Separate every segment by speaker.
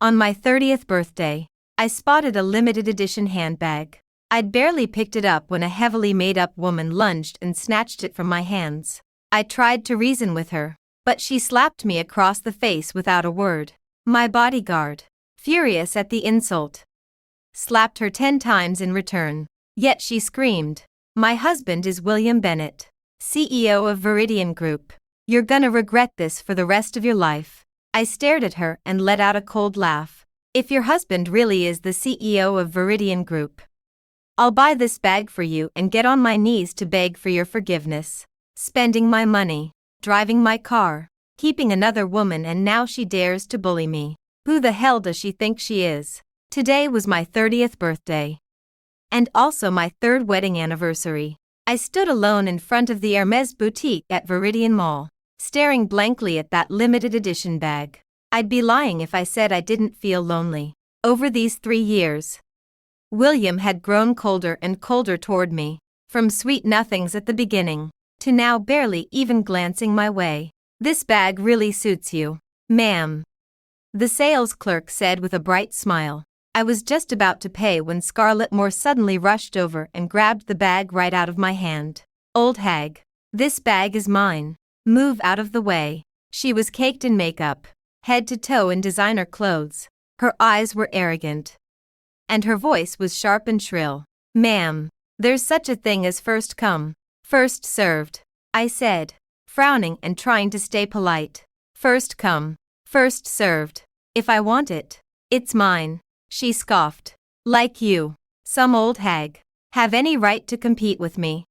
Speaker 1: On my 30th birthday, I spotted a limited edition handbag. I'd barely picked it up when a heavily made-up woman lunged and snatched it from my hands. I tried to reason with her, but she slapped me across the face without a word. My bodyguard, furious at the insult, slapped her 10 times in return. Yet she screamed, "My husband is William Bennett, CEO of Veridian Group. You're gonna regret this for the rest of your life." I stared at her and let out a cold laugh. "If your husband really is the CEO of Veridian Group, I'll buy this bag for you and get on my knees to beg for your forgiveness. Spending my money, driving my car, keeping another woman, and now she dares to bully me. Who the hell does she think she is?" Today was my 30th birthday. And also my 3rd wedding anniversary. I stood alone in front of the Hermes boutique at Veridian Mall, staring blankly at that limited edition bag. I'd be lying if I said I didn't feel lonely. Over these 3 years, William had grown colder and colder toward me, from sweet nothings at the beginning, to now barely even glancing my way. "This bag really suits you, ma'am," the sales clerk said with a bright smile. I was just about to pay when Scarlett more suddenly rushed over and grabbed the bag right out of my hand. "Old hag, this bag is mine. Move out of the way." She was caked in makeup, head to toe in designer clothes. Her eyes were arrogant, and her voice was sharp and shrill. "Ma'am, there's such a thing as first come, first served," I said, frowning and trying to stay polite. "First come, first served. If I want it, it's mine," she scoffed. "Like you, some old hag, have any right to compete with me?"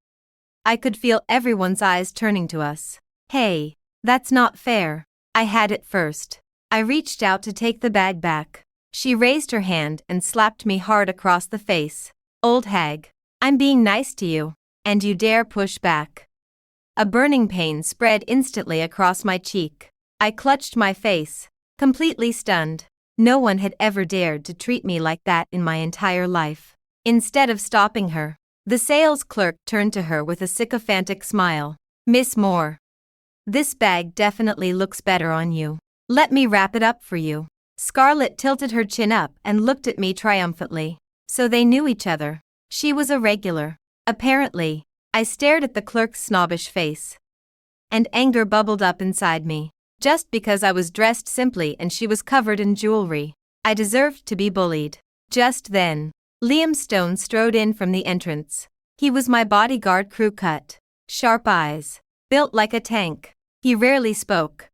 Speaker 1: I could feel everyone's eyes turning to us. "Hey, that's not fair. I had it first." I reached out to take the bag back. She raised her hand and slapped me hard across the face. "Old hag, I'm being nice to you, and you dare push back." A burning pain spread instantly across my cheek. I clutched my face, completely stunned. No one had ever dared to treat me like that in my entire life. Instead of stopping her, the sales clerk turned to her with a sycophantic smile. "Miss Moore, this bag definitely looks better on you. Let me wrap it up for you." Scarlett tilted her chin up and looked at me triumphantly. So they knew each other. She was a regular, apparently. I stared at the clerk's snobbish face, and anger bubbled up inside me. Just because I was dressed simply and she was covered in jewelry, I deserved to be bullied. Just then, Liam Stone strode in from the entrance. He was my bodyguard, crew cut, sharp eyes, built like a tank. He rarely spoke,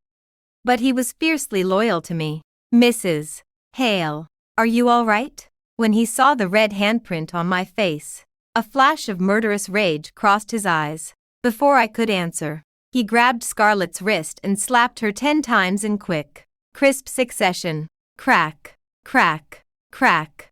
Speaker 1: but he was fiercely loyal to me. "Mrs. Hale, are you all right?" When he saw the red handprint on my face, a flash of murderous rage crossed his eyes. Before I could answer, he grabbed Scarlett's wrist and slapped her 10 times in quick, crisp succession. Crack, crack, crack.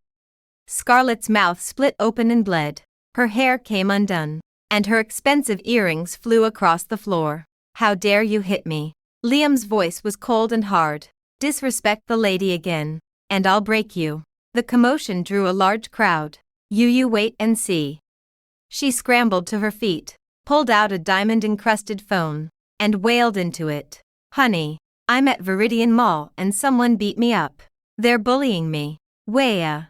Speaker 1: Scarlett's mouth split open and bled. Her hair came undone, and her expensive earrings flew across the floor. "How dare you hit me?" Liam's voice was cold and hard. "Disrespect the lady again, and I'll break you." The commotion drew a large crowd. You wait and see." She scrambled to her feet, pulled out a diamond-encrusted phone, and wailed into it. "Honey, I'm at Veridian Mall and someone beat me up. They're bullying me." "Waya."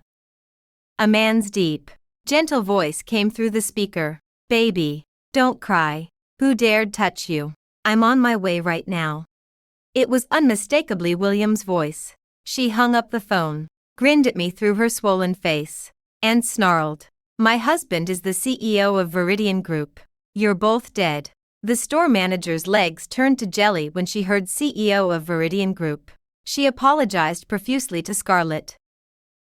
Speaker 1: A man's deep, gentle voice came through the speaker. "Baby, don't cry. Who dared touch you? I'm on my way right now." It was unmistakably William's voice. She hung up the phone, grinned at me through her swollen face, and snarled, "My husband is the CEO of Veridian Group. You're both dead." The store manager's legs turned to jelly when she heard CEO of Veridian Group. She apologized profusely to Scarlett,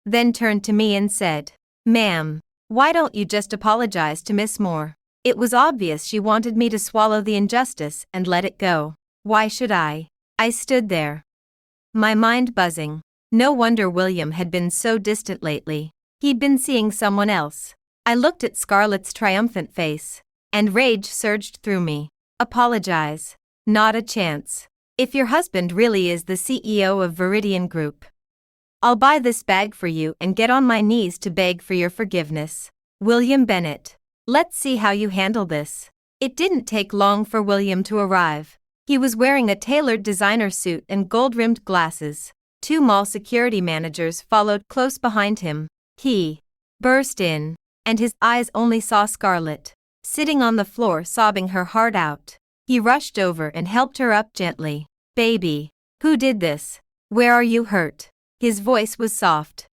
Speaker 1: then turned to me and said, "Ma'am, why don't you just apologize to Miss Moore?" It was obvious she wanted me to swallow the injustice and let it go. Why should I? I stood there, my mind buzzing. No wonder William had been so distant lately. He'd been seeing someone else. I looked at Scarlett's triumphant face, and rage surged through me. "Apologize? Not a chance. If your husband really is the CEO of Veridian Group, I'll buy this bag for you and get on my knees to beg for your forgiveness. William Bennett, let's see how you handle this." It didn't take long for William to arrive. He was wearing a tailored designer suit and gold-rimmed glasses. 2 mall security managers followed close behind him. He burst in, and his eyes only saw Scarlett, sitting on the floor sobbing her heart out. He rushed over and helped her up gently. "Baby, who did this? Where are you hurt?" His voice was soft,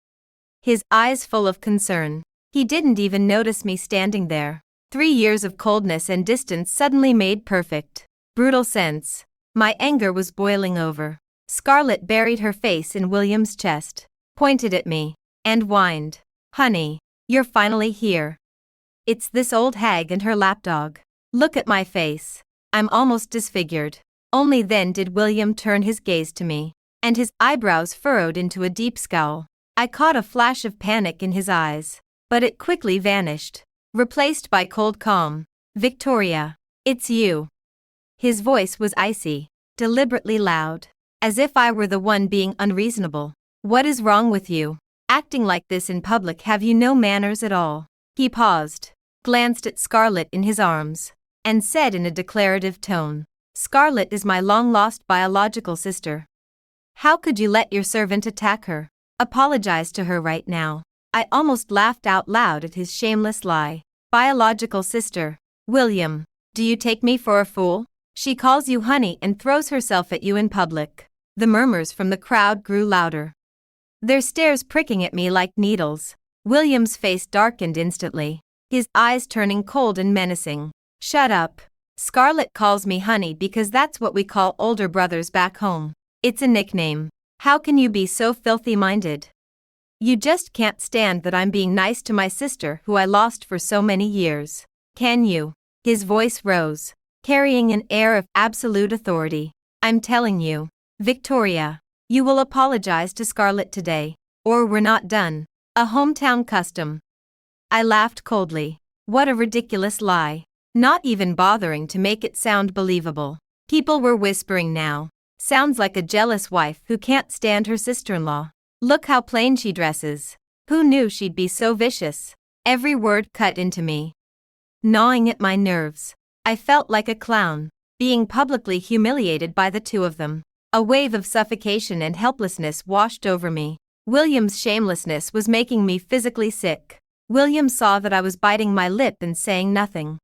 Speaker 1: his eyes full of concern. He didn't even notice me standing there. 3 years of coldness and distance suddenly made perfect, brutal sense. My anger was boiling over. Scarlett buried her face in William's chest, pointed at me, and whined, "Honey, you're finally here. It's this old hag and her lapdog. Look at my face. I'm almost disfigured." Only then did William turn his gaze to me, and his eyebrows furrowed into a deep scowl. I caught a flash of panic in his eyes, but it quickly vanished, replaced by cold calm. "Victoria, it's you." His voice was icy, deliberately loud, as if I were the one being unreasonable. "What is wrong with you? Acting like this in public, have you no manners at all?" He paused, glanced at Scarlett in his arms, and said in a declarative tone, "Scarlett is my long-lost biological sister. How could you let your servant attack her? Apologize to her right now." I almost laughed out loud at his shameless lie. "Biological sister? William, do you take me for a fool? She calls you honey and throws herself at you in public." The murmurs from the crowd grew louder, their stares pricking at me like needles. William's face darkened instantly, his eyes turning cold and menacing. "Shut up. Scarlett calls me honey because that's what we call older brothers back home. It's a nickname. How can you be so filthy-minded? You just can't stand that I'm being nice to my sister who I lost for so many years. Can you?" His voice rose, carrying an air of absolute authority. "I'm telling you, Victoria, you will apologize to Scarlett today, or we're not done." A hometown custom. I laughed coldly. What a ridiculous lie. Not even bothering to make it sound believable. People were whispering now. "Sounds like a jealous wife who can't stand her sister-in-law. Look how plain she dresses. Who knew she'd be so vicious?" Every word cut into me, gnawing at my nerves. I felt like a clown, being publicly humiliated by the two of them. A wave of suffocation and helplessness washed over me. William's shamelessness was making me physically sick. William saw that I was biting my lip and saying nothing,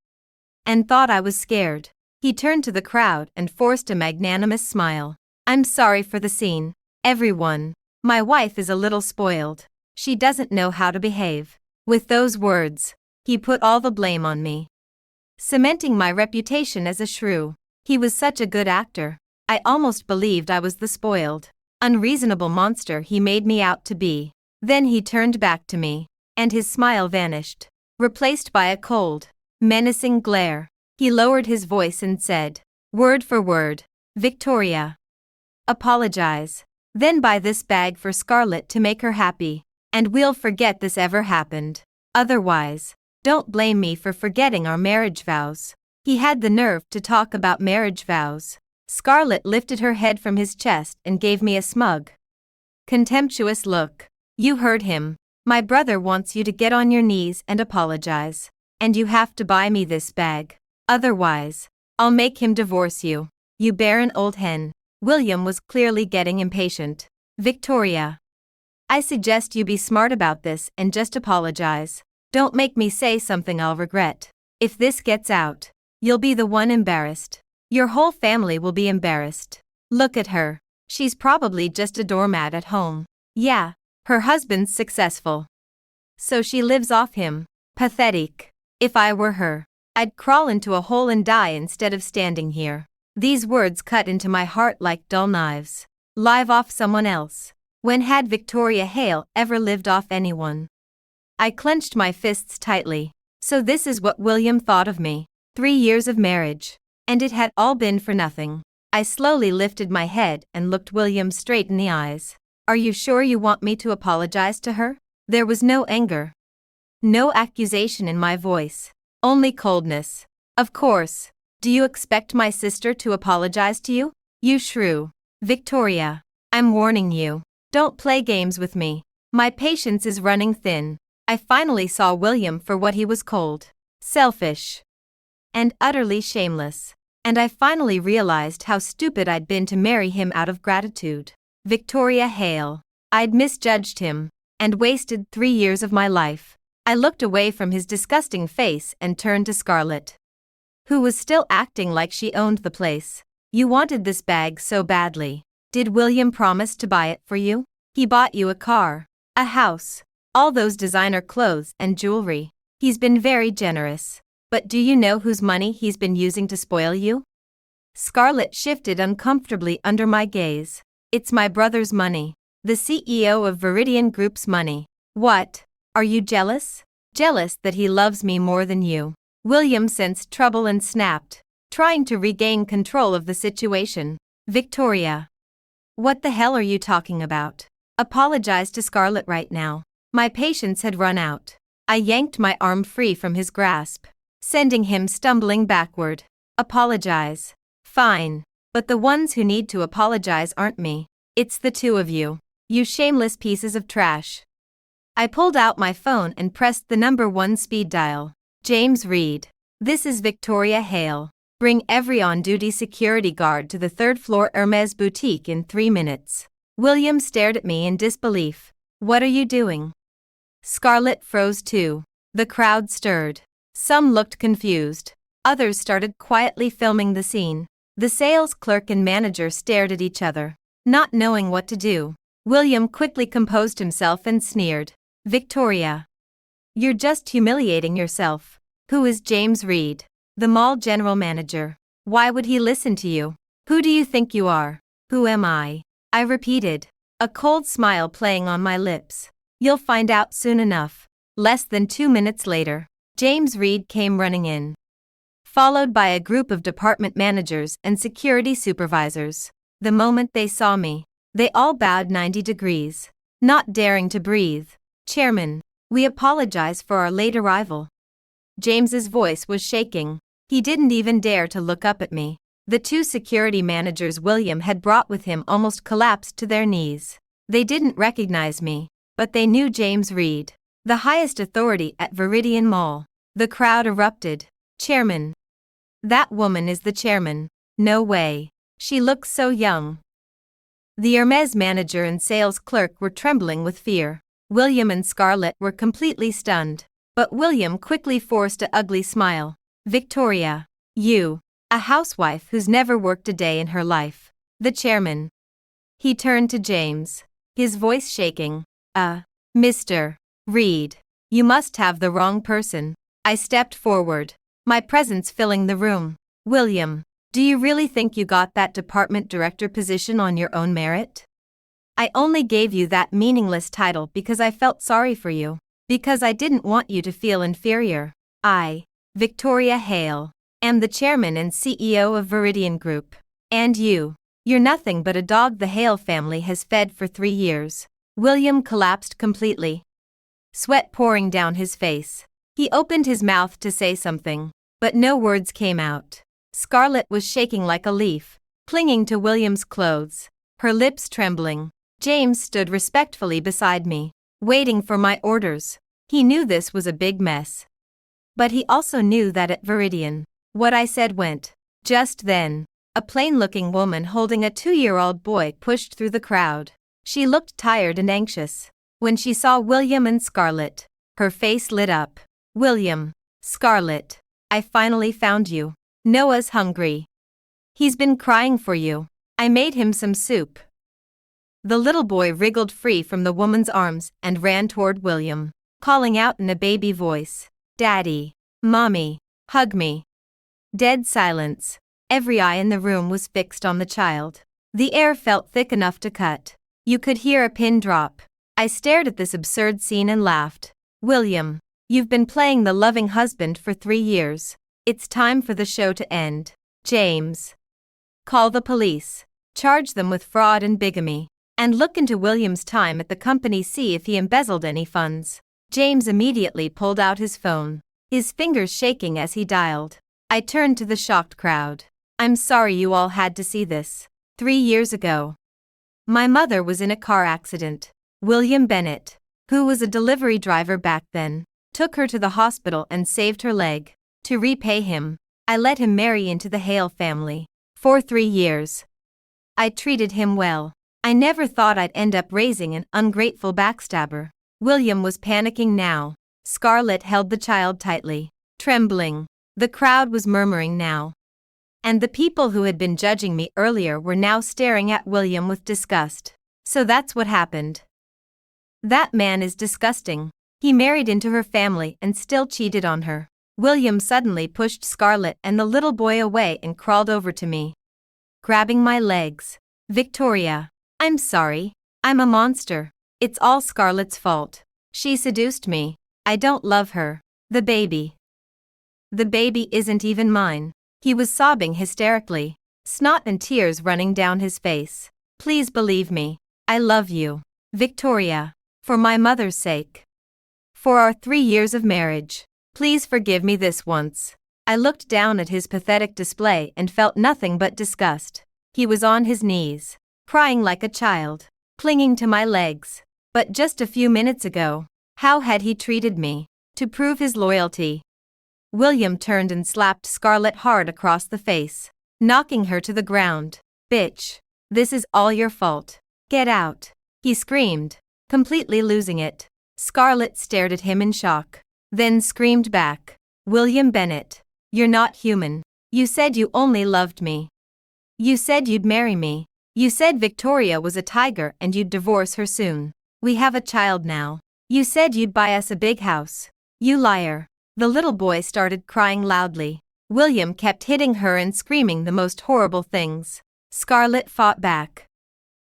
Speaker 1: and thought I was scared. He turned to the crowd and forced a magnanimous smile. "I'm sorry for the scene, everyone. My wife is a little spoiled. She doesn't know how to behave." With those words, he put all the blame on me, cementing my reputation as a shrew. He was such a good actor. I almost believed I was the spoiled, unreasonable monster he made me out to be. Then he turned back to me, and his smile vanished, replaced by a cold, menacing glare. He lowered his voice and said, word for word, "Victoria, apologize. Then buy this bag for Scarlett to make her happy, and we'll forget this ever happened. Otherwise, don't blame me for forgetting our marriage vows." He had the nerve to talk about marriage vows. Scarlett lifted her head from his chest and gave me a smug, contemptuous look. "You heard him. My brother wants you to get on your knees and apologize. And you have to buy me this bag. Otherwise, I'll make him divorce you. You barren old hen." William was clearly getting impatient. "Victoria, I suggest you be smart about this and just apologize. Don't make me say something I'll regret. If this gets out, you'll be the one embarrassed. Your whole family will be embarrassed. Look at her. She's probably just a doormat at home. Yeah, her husband's successful, so she lives off him. Pathetic. If I were her, I'd crawl into a hole and die instead of standing here." These words cut into my heart like dull knives. Live off someone else. When had Victoria Hale ever lived off anyone? I clenched my fists tightly. So this is what William thought of me. 3 years of marriage. And it had all been for nothing. I slowly lifted my head and looked William straight in the eyes. "Are you sure you want me to apologize to her?" There was no anger, no accusation in my voice, only coldness. "Of course. Do you expect my sister to apologize to you? You shrew. Victoria, I'm warning you. Don't play games with me. My patience is running thin." I finally saw William for what he was: cold, selfish, and utterly shameless. And I finally realized how stupid I'd been to marry him out of gratitude. Victoria Hale. I'd misjudged him and wasted 3 years of my life. I looked away from his disgusting face and turned to Scarlett, who was still acting like she owned the place. You wanted this bag so badly. Did William promise to buy it for you? He bought you a car, a house, all those designer clothes and jewelry. He's been very generous. But do you know whose money he's been using to spoil you? Scarlett shifted uncomfortably under my gaze. It's my brother's money. The CEO of Veridian Group's money. What? Are you jealous? Jealous that he loves me more than you. William sensed trouble and snapped, trying to regain control of the situation. Victoria. What the hell are you talking about? Apologize to Scarlett right now. My patience had run out. I yanked my arm free from his grasp, sending him stumbling backward. Apologize. Fine. But the ones who need to apologize aren't me. It's the two of you. You shameless pieces of trash. I pulled out my phone and pressed the number 1 speed dial. James Reed. This is Victoria Hale. Bring every on-duty security guard to the 3rd floor Hermes boutique in 3 minutes. William stared at me in disbelief. What are you doing? Scarlett froze too. The crowd stirred. Some looked confused. Others started quietly filming the scene. The sales clerk and manager stared at each other, not knowing what to do. William quickly composed himself and sneered. Victoria. You're just humiliating yourself. Who is James Reed? The mall general manager. Why would he listen to you? Who do you think you are? Who am I? I repeated, a cold smile playing on my lips. You'll find out soon enough. Less than 2 minutes later, James Reed came running in, followed by a group of department managers and security supervisors. The moment they saw me, they all bowed 90 degrees, not daring to breathe. Chairman, we apologize for our late arrival. James's voice was shaking. He didn't even dare to look up at me. The 2 security managers William had brought with him almost collapsed to their knees. They didn't recognize me, but they knew James Reed, the highest authority at Veridian Mall. The crowd erupted. Chairman. That woman is the chairman. No way. She looks so young. The Hermes manager and sales clerk were trembling with fear. William and Scarlett were completely stunned. But William quickly forced an ugly smile. Victoria. You. A housewife who's never worked a day in her life. The chairman. He turned to James, his voice shaking. Mr. Reed. You must have the wrong person. I stepped forward, my presence filling the room. William. Do you really think you got that department director position on your own merit? I only gave you that meaningless title because I felt sorry for you. Because I didn't want you to feel inferior. I, Victoria Hale, am the chairman and CEO of Veridian Group. And you're nothing but a dog the Hale family has fed for 3 years. William collapsed completely, sweat pouring down his face. He opened his mouth to say something, but no words came out. Scarlett was shaking like a leaf, clinging to William's clothes, her lips trembling. James stood respectfully beside me, waiting for my orders. He knew this was a big mess. But he also knew that at Veridian, what I said went. Just then, a plain-looking woman holding a 2-year-old boy pushed through the crowd. She looked tired and anxious. When she saw William and Scarlett, her face lit up. William. Scarlett. I finally found you. Noah's hungry. He's been crying for you. I made him some soup. The little boy wriggled free from the woman's arms and ran toward William, calling out in a baby voice, Daddy, Mommy, hug me. Dead silence. Every eye in the room was fixed on the child. The air felt thick enough to cut. You could hear a pin drop. I stared at this absurd scene and laughed. William, you've been playing the loving husband for 3 years. It's time for the show to end. James. Call the police. Charge them with fraud and bigamy. And look into William's time at the company, see if he embezzled any funds. James immediately pulled out his phone, his fingers shaking as he dialed. I turned to the shocked crowd. I'm sorry you all had to see this. 3 years ago, my mother was in a car accident. William Bennett, who was a delivery driver back then, took her to the hospital and saved her leg. To repay him, I let him marry into the Hale family. For 3 years, I treated him well. I never thought I'd end up raising an ungrateful backstabber. William was panicking now. Scarlett held the child tightly, trembling. The crowd was murmuring now. And the people who had been judging me earlier were now staring at William with disgust. So that's what happened. That man is disgusting. He married into her family and still cheated on her. William suddenly pushed Scarlett and the little boy away and crawled over to me, grabbing my legs. Victoria, I'm sorry. I'm a monster. It's all Scarlett's fault. She seduced me. I don't love her. The baby. The baby isn't even mine. He was sobbing hysterically, snot and tears running down his face. Please believe me. I love you, Victoria. For my mother's sake. For our 3 years of marriage. Please forgive me this once. I looked down at his pathetic display and felt nothing but disgust. He was on his knees, crying like a child, clinging to my legs. But just a few minutes ago, how had he treated me? To prove his loyalty, William turned and slapped Scarlett hard across the face, knocking her to the ground. Bitch, this is all your fault. Get out, he screamed, completely losing it. Scarlett stared at him in shock, then screamed back. William Bennett, you're not human. You said you only loved me. You said you'd marry me. You said Victoria was a tiger and you'd divorce her soon. We have a child now. You said you'd buy us a big house. You liar. The little boy started crying loudly. William kept hitting her and screaming the most horrible things. Scarlett fought back,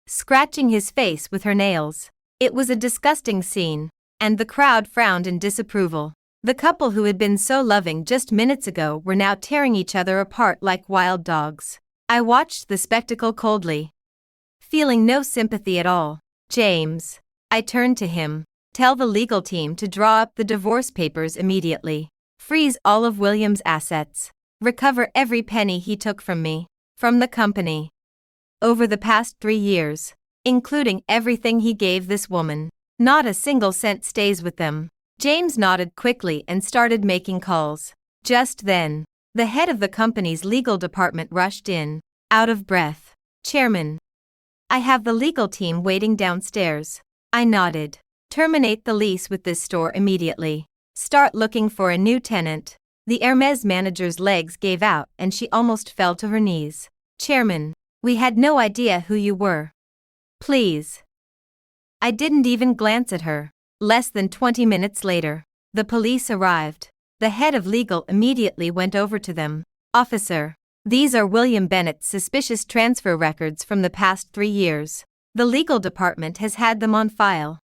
Speaker 1: scratching his face with her nails. It was a disgusting scene, and the crowd frowned in disapproval. The couple who had been so loving just minutes ago were now tearing each other apart like wild dogs. I watched the spectacle coldly, feeling no sympathy at all. James, I turned to him. Tell the legal team to draw up the divorce papers immediately. Freeze all of William's assets. Recover every penny he took from me, from the company, over the past 3 years, including everything he gave this woman. Not a single cent stays with them. James nodded quickly and started making calls. Just then, the head of the company's legal department rushed in, out of breath. Chairman, I have the legal team waiting downstairs. I nodded. Terminate the lease with this store immediately. Start looking for a new tenant. The Hermes manager's legs gave out and she almost fell to her knees. Chairman, we had no idea who you were. Please. I didn't even glance at her. Less than 20 minutes later, the police arrived. The head of legal immediately went over to them. Officer, these are William Bennett's suspicious transfer records from the past 3 years. The legal department has had them on file.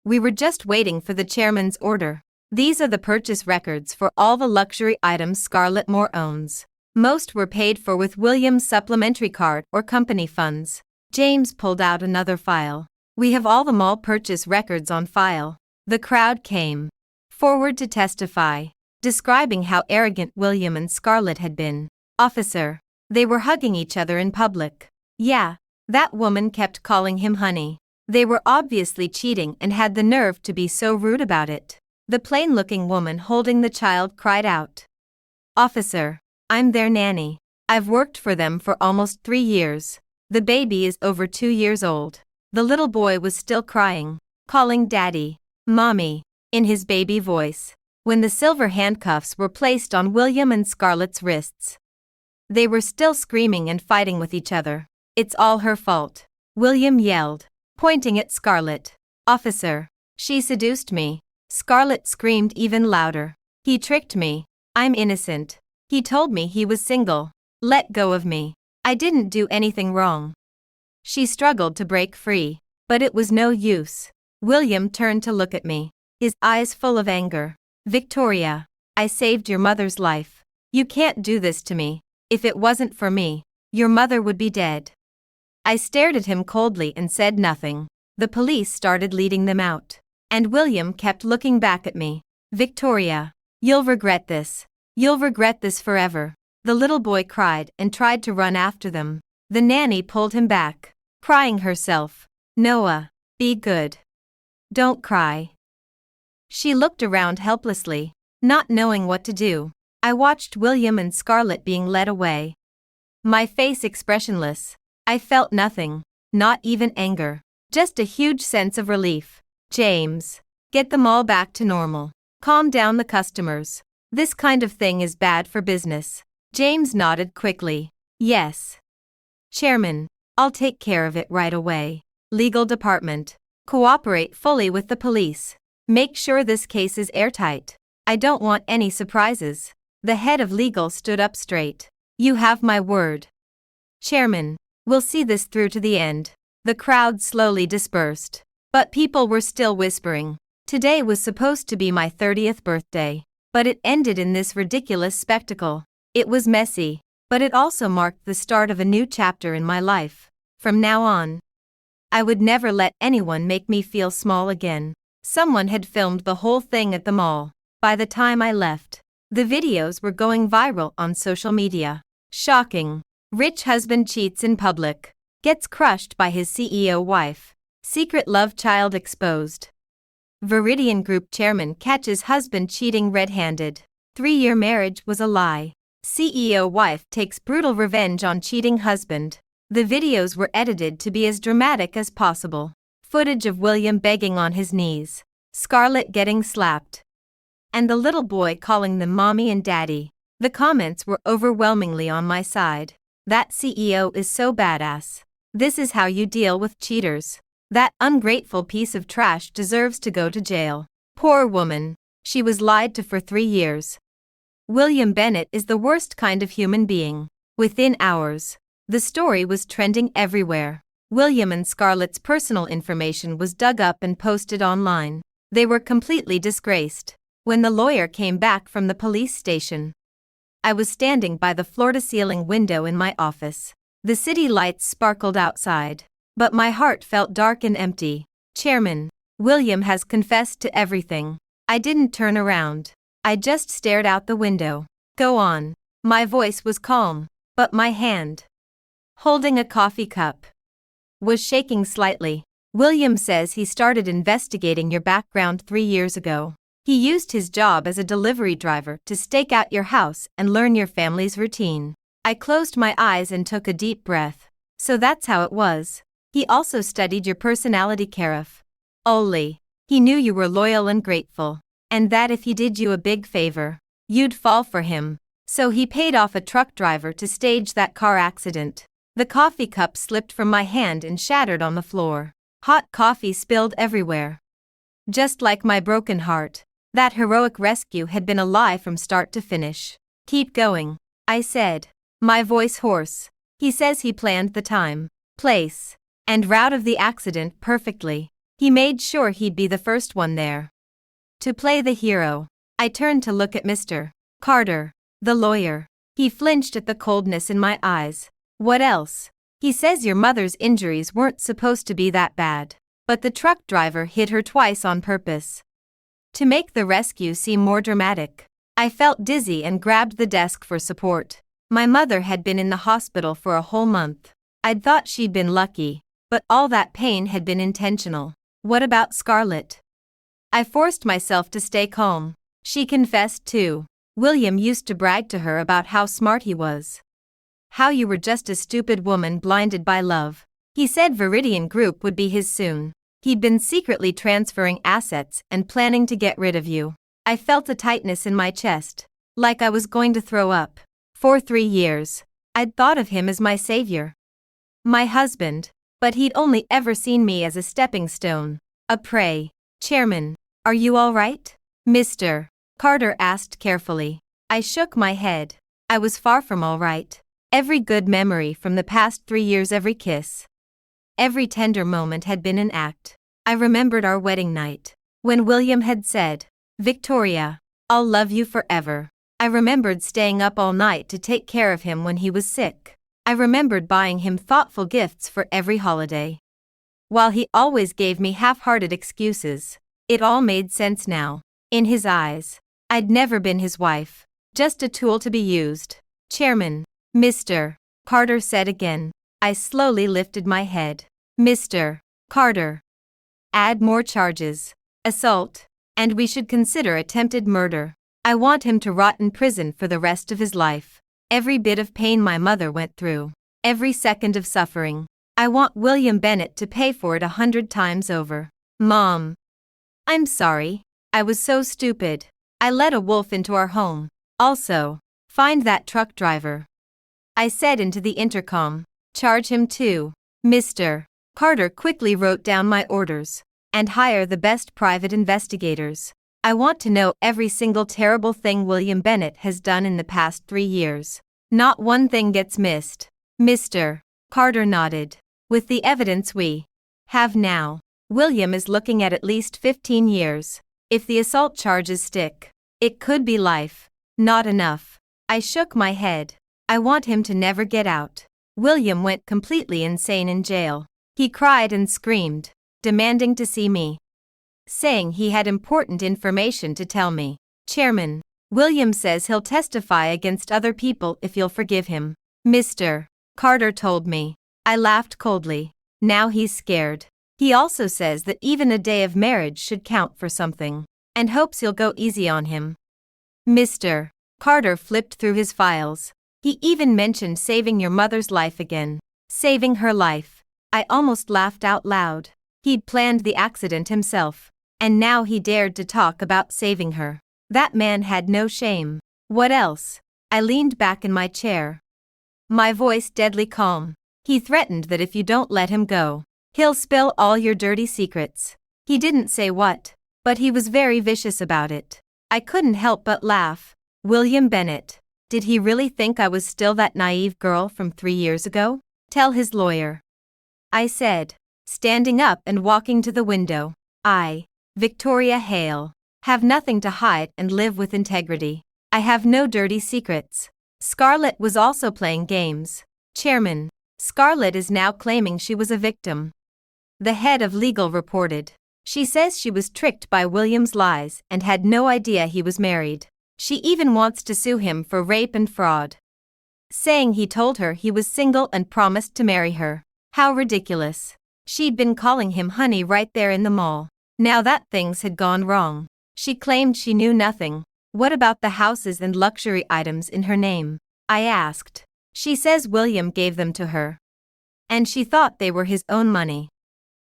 Speaker 1: We were just waiting for the chairman's order. These are the purchase records for all the luxury items Scarlett Moore owns. Most were paid for with William's supplementary card or company funds. James pulled out another file. We have all the mall purchase records on file. The crowd came forward to testify, describing how arrogant William and Scarlett had been. Officer, they were hugging each other in public. Yeah, that woman kept calling him honey. They were obviously cheating and had the nerve to be so rude about it. The plain-looking woman holding the child cried out. Officer, I'm their nanny. I've worked for them for almost 3 years. The baby is over 2 years old. The little boy was still crying, calling Daddy, Mommy, in his baby voice, when the silver handcuffs were placed on William and Scarlett's wrists. They were still screaming and fighting with each other. It's all her fault, William yelled, pointing at Scarlett. Officer, she seduced me. Scarlett screamed even louder. He tricked me. I'm innocent. He told me he was single. Let go of me. I didn't do anything wrong. She struggled to break free, but it was no use. William turned to look at me, his eyes full of anger. Victoria, I saved your mother's life. You can't do this to me. If it wasn't for me, your mother would be dead. I stared at him coldly and said nothing. The police started leading them out, and William kept looking back at me. Victoria, you'll regret this. You'll regret this forever. The little boy cried and tried to run after them. The nanny pulled him back, crying herself. Noah, be good. Don't cry. She looked around helplessly, not knowing what to do. I watched William and Scarlett being led away, my face expressionless. I felt nothing. not even anger. Just a huge sense of relief. James, get them all back to normal. Calm down the customers. This kind of thing is bad for business. James nodded quickly. Yes. Chairman, I'll take care of it right away. Legal department, cooperate fully with the police. Make sure this case is airtight. I don't want any surprises. The head of legal stood up straight. You have my word. Chairman, we'll see this through to the end. The crowd slowly dispersed. But people were still whispering. Today was supposed to be my 30th birthday. But it ended in this ridiculous spectacle. It was messy, but it also marked the start of a new chapter in my life. From now on, I would never let anyone make me feel small again. Someone had filmed the whole thing at the mall. By the time I left, the videos were going viral on social media. Shocking. Rich husband cheats in public. Gets crushed by his CEO wife. Secret love child exposed. Veridian Group chairman catches husband cheating red-handed. 3-year marriage was a lie. CEO wife takes brutal revenge on cheating husband. The videos were edited to be as dramatic as possible. Footage of William begging on his knees. Scarlett getting slapped. And the little boy calling them mommy and daddy. The comments were overwhelmingly on my side. That CEO is so badass. This is how you deal with cheaters. That ungrateful piece of trash deserves to go to jail. Poor woman. She was lied to for 3 years. William Bennett is the worst kind of human being. Within hours, the story was trending everywhere. William and Scarlett's personal information was dug up and posted online. They were completely disgraced. When the lawyer came back from the police station, I was standing by the floor-to-ceiling window in my office. The city lights sparkled outside, but my heart felt dark and empty. Chairman, William has confessed to everything. I didn't turn around. I just stared out the window. Go on. My voice was calm, but my hand, holding a coffee cup, was shaking slightly. William says he started investigating your background 3 years ago. He used his job as a delivery driver to stake out your house and learn your family's routine. I closed my eyes and took a deep breath. So that's how it was. He also studied your personality carefully. He knew you were loyal and grateful, and that if he did you a big favor, you'd fall for him. So he paid off a truck driver to stage that car accident. The coffee cup slipped from my hand and shattered on the floor. Hot coffee spilled everywhere. Just like my broken heart. That heroic rescue had been a lie from start to finish. Keep going, I said, my voice hoarse. He says he planned the time, place, and route of the accident perfectly. He made sure he'd be the first one there. To play the hero, I turned to look at Mr. Carter, the lawyer. He flinched at the coldness in my eyes. What else? He says your mother's injuries weren't supposed to be that bad, but the truck driver hit her twice on purpose to make the rescue seem more dramatic. I felt dizzy and grabbed the desk for support. My mother had been in the hospital for a whole month. I'd thought she'd been lucky, but all that pain had been intentional. What about Scarlett? I forced myself to stay calm. She confessed too. William used to brag to her about how smart he was. How you were just a stupid woman blinded by love. He said Veridian Group would be his soon. He'd been secretly transferring assets and planning to get rid of you. I felt a tightness in my chest, like I was going to throw up. For 3 years, I'd thought of him as my savior, my husband, but he'd only ever seen me as a stepping stone, a prey. Chairman, are you all right? Mr. Carter asked carefully. I shook my head. I was far from all right. Every good memory from the past 3 years, every kiss, every tender moment had been an act. I remembered our wedding night, when William had said, Victoria, I'll love you forever. I remembered staying up all night to take care of him when he was sick. I remembered buying him thoughtful gifts for every holiday. While he always gave me half-hearted excuses, it all made sense now. In his eyes, I'd never been his wife, just a tool to be used. Chairman, Mr. Carter said again. I slowly lifted my head. Mr. Carter. Add more charges. Assault. And we should consider attempted murder. I want him to rot in prison for the rest of his life. Every bit of pain my mother went through. Every second of suffering. I want William Bennett to pay for it 100 times over. Mom. I'm sorry. I was so stupid. I let a wolf into our home. Also, find that truck driver. I said into the intercom. Charge him too. Mr. Carter quickly wrote down my orders. And hire the best private investigators. I want to know every single terrible thing William Bennett has done in the past 3 years. Not one thing gets missed. Mr. Carter nodded. With the evidence we have now, William is looking at least 15 years. If the assault charges stick, it could be life. Not enough. I shook my head. I want him to never get out. William went completely insane in jail. He cried and screamed, demanding to see me, saying he had important information to tell me. Chairman, William says he'll testify against other people if you'll forgive him. Mr. Carter told me. I laughed coldly. Now he's scared. He also says that even a day of marriage should count for something, and hopes you'll go easy on him. Mr. Carter flipped through his files. He even mentioned saving your mother's life again. Saving her life. I almost laughed out loud. He'd planned the accident himself, and now he dared to talk about saving her. That man had no shame. What else? I leaned back in my chair, my voice deadly calm. He threatened that if you don't let him go, he'll spill all your dirty secrets. He didn't say what, but he was very vicious about it. I couldn't help but laugh. William Bennett. Did he really think I was still that naive girl from 3 years ago? Tell his lawyer. I said, standing up and walking to the window. I, Victoria Hale, have nothing to hide and live with integrity. I have no dirty secrets. Scarlett was also playing games. Chairman, Scarlett is now claiming she was a victim. The head of legal reported. She says she was tricked by William's lies and had no idea he was married. She even wants to sue him for rape and fraud, saying he told her he was single and promised to marry her. How ridiculous. She'd been calling him honey right there in the mall. Now that things had gone wrong. She claimed she knew nothing. What about the houses and luxury items in her name? I asked. She says William gave them to her, and she thought they were his own money.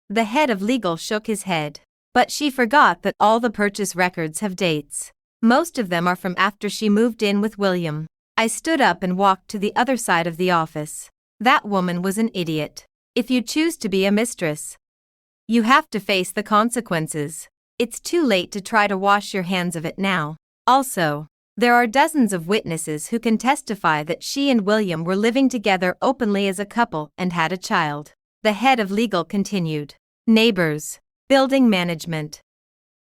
Speaker 1: The head of legal shook his head. But she forgot that all the purchase records have dates. Most of them are from after she moved in with William. I stood up and walked to the other side of the office. That woman was an idiot. If you choose to be a mistress, you have to face the consequences. It's too late to try to wash your hands of it now. Also, there are dozens of witnesses who can testify that she and William were living together openly as a couple and had a child. The head of legal continued. Neighbors, building management,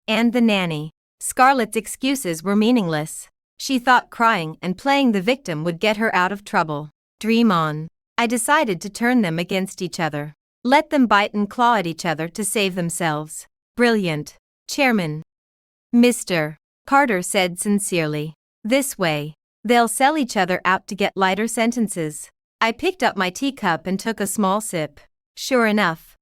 Speaker 1: and the nanny. Scarlett's excuses were meaningless. She thought crying and playing the victim would get her out of trouble. Dream on. I decided to turn them against each other. Let them bite and claw at each other to save themselves. Brilliant, Chairman. Mr. Carter said sincerely. This way, they'll sell each other out to get lighter sentences. I picked up my teacup and took a small sip. Sure enough,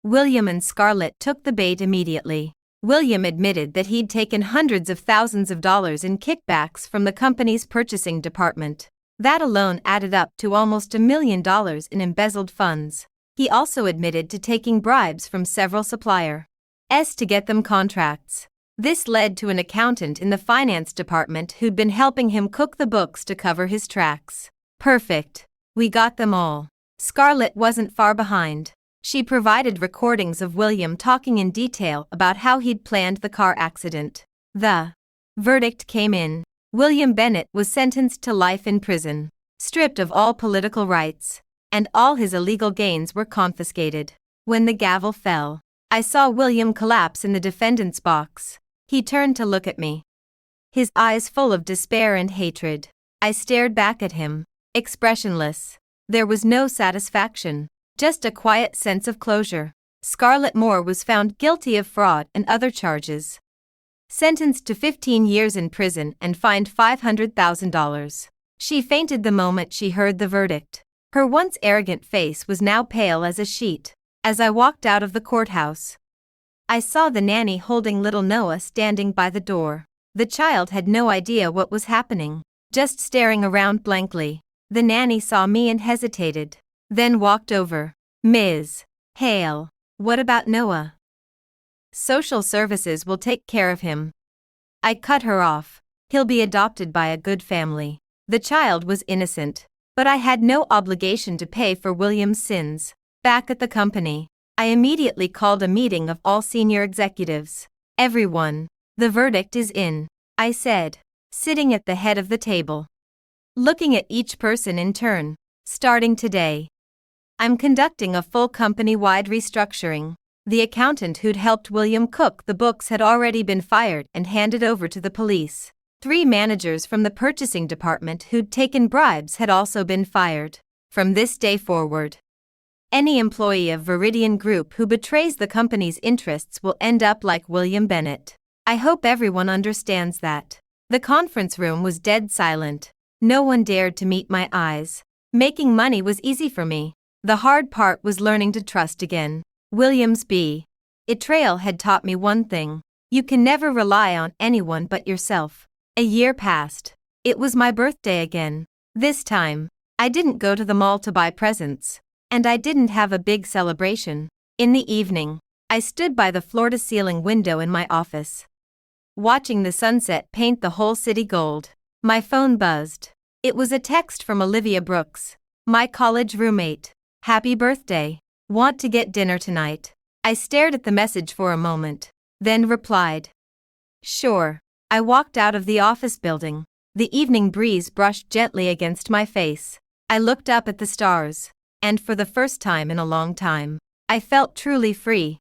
Speaker 1: William and Scarlett took the bait immediately. William admitted that he'd taken hundreds of thousands of dollars in kickbacks from the company's purchasing department. That alone added up to almost $1 million in embezzled funds. He also admitted to taking bribes from several suppliers to get them contracts. This led to an accountant in the finance department who'd been helping him cook the books to cover his tracks. Perfect. We got them all. Scarlett wasn't far behind. She provided recordings of William talking in detail about how he'd planned the car accident. The verdict came in. William Bennett was sentenced to life in prison, stripped of all political rights, and all his illegal gains were confiscated. When the gavel fell, I saw William collapse in the defendant's box. He turned to look at me, his eyes full of despair and hatred. I stared back at him, expressionless. There was no satisfaction. Just a quiet sense of closure. Scarlett Moore was found guilty of fraud and other charges, sentenced to 15 years in prison and fined $500,000. She fainted the moment she heard the verdict. Her once arrogant face was now pale as a sheet. As I walked out of the courthouse, I saw the nanny holding little Noah standing by the door. The child had no idea what was happening, just staring around blankly. The nanny saw me and hesitated, then walked over. Ms. Hale, what about Noah? Social services will take care of him. I cut her off. He'll be adopted by a good family. The child was innocent, but I had no obligation to pay for William's sins. Back at the company, I immediately called a meeting of all senior executives. Everyone, the verdict is in, I said, sitting at the head of the table. Looking at each person in turn, starting today. I'm conducting a full company-wide restructuring. The accountant who'd helped William cook the books had already been fired and handed over to the police. 3 managers from the purchasing department who'd taken bribes had also been fired. From this day forward, any employee of Veridian Group who betrays the company's interests will end up like William Bennett. I hope everyone understands that. The conference room was dead silent. No one dared to meet my eyes. Making money was easy for me. The hard part was learning to trust again. William's betrayal had taught me one thing. You can never rely on anyone but yourself. A year passed. It was my birthday again. This time, I didn't go to the mall to buy presents. And I didn't have a big celebration. In the evening, I stood by the floor-to-ceiling window in my office, watching the sunset paint the whole city gold. My phone buzzed. It was a text from Olivia Brooks, my college roommate. Happy birthday. Want to get dinner tonight? I stared at the message for a moment, then replied, sure. I walked out of the office building. The evening breeze brushed gently against my face. I looked up at the stars, and for the first time in a long time, I felt truly free.